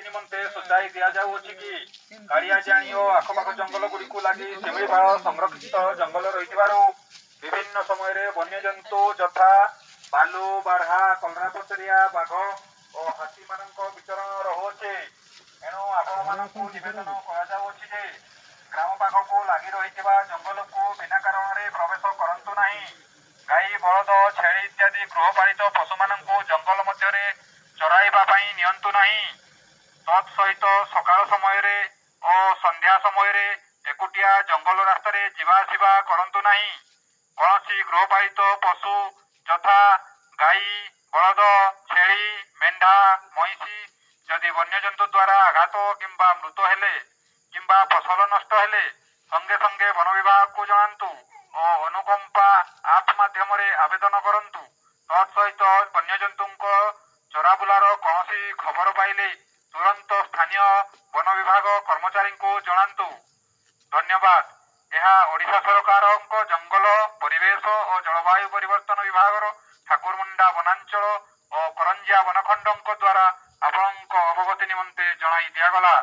ଅବଗତି ନିମନ୍ତେ ସୂଚାଇ ଦିଆଯାଉଅଛି କି କାଳିଆଜାଣି ଓ ଆଖପାଖ ଜଙ୍ଗଲ ଗୁଡ଼ିକୁ ଲାଗି ଶିମିଳିପାଳ ସଂରକ୍ଷିତ ଜଙ୍ଗଲ ରହିଥିବାରୁ ବିଭିନ୍ନ ସମୟରେ ବନ୍ୟଜନ୍ତୁ ଯଥା ଭାଲୁ, ବାର୍ହା, କଲରାପତରିଆ, ବାଘ ଓ ହାତୀମାନଙ୍କ ବିଚରଣ ରହୁଅଛି। ଏଣୁ ଆପଣମାନଙ୍କୁ ନିବେଦନ କରାଯାଉଅଛି ଯେ ଗ୍ରାମ ପାଖକୁ ଲାଗି ରହିଥିବା ଜଙ୍ଗଲକୁ ବିନା କାରଣରେ ପ୍ରବେଶ କରନ୍ତୁ ନାହିଁ। ଗାଈ, ବଳଦ, ଛେଳି ଇତ୍ୟାଦି ଗୃହପାଳିତ ପଶୁମାନଙ୍କୁ ଜଙ୍ଗଲ ମଧ୍ୟରେ ଚରାଇବା ପାଇଁ ନିଅନ୍ତୁ ନାହିଁ। ତତ୍ ସହିତ ସକାଳ ସମୟରେ ଓ ସନ୍ଧ୍ୟା ସମୟରେ ଏକୁଟିଆ ଜଙ୍ଗଲ ରାସ୍ତାରେ ଯିବା ଆସିବା କରନ୍ତୁ ନାହିଁ। କୌଣସି ଗୃହପାଳିତ ପଶୁ ଯଥା ଗାଈ, ବଳଦ, ଛେଳି, ମେଣ୍ଢା, ମଇଁଷି ଯଦି ବନ୍ୟଜନ୍ତୁ ଦ୍ୱାରା ଆଘାତ କିମ୍ବା ମୃତ ହେଲେ କିମ୍ବା ଫସଲ ନଷ୍ଟ ହେଲେ ସଙ୍ଗେ ସଙ୍ଗେ ବନ ବିଭାଗକୁ ଜଣାନ୍ତୁ ଓ ଅନୁକମ୍ପା ଆପ୍ ମାଧ୍ୟମରେ ଆବେଦନ କରନ୍ତୁ। ତତ୍ ସହିତ ବନ୍ୟଜନ୍ତୁଙ୍କ ଚରାବୁଲାର କୌଣସି ଖବର ପାଇଲେ ତୁରନ୍ତ ସ୍ଥାନୀୟ ବନ ବିଭାଗ କର୍ମଚାରୀଙ୍କୁ ଜଣାନ୍ତୁ। ଧନ୍ୟବାଦ। ଏହା ଓଡ଼ିଶା ସରକାରଙ୍କ ଜଙ୍ଗଲ, ପରିବେଶ ଓ ଜଳବାୟୁ ପରିବର୍ତ୍ତନ ବିଭାଗର ଠାକୁରମୁଣ୍ଡା ବନାଞ୍ଚଳ ଓ କରଞ୍ଜିଆ ବନଖଣ୍ଡଙ୍କ ଦ୍ୱାରା ଆପଣଙ୍କ ଅବଗତି ନିମନ୍ତେ ଜଣାଇ ଦିଆଗଲା।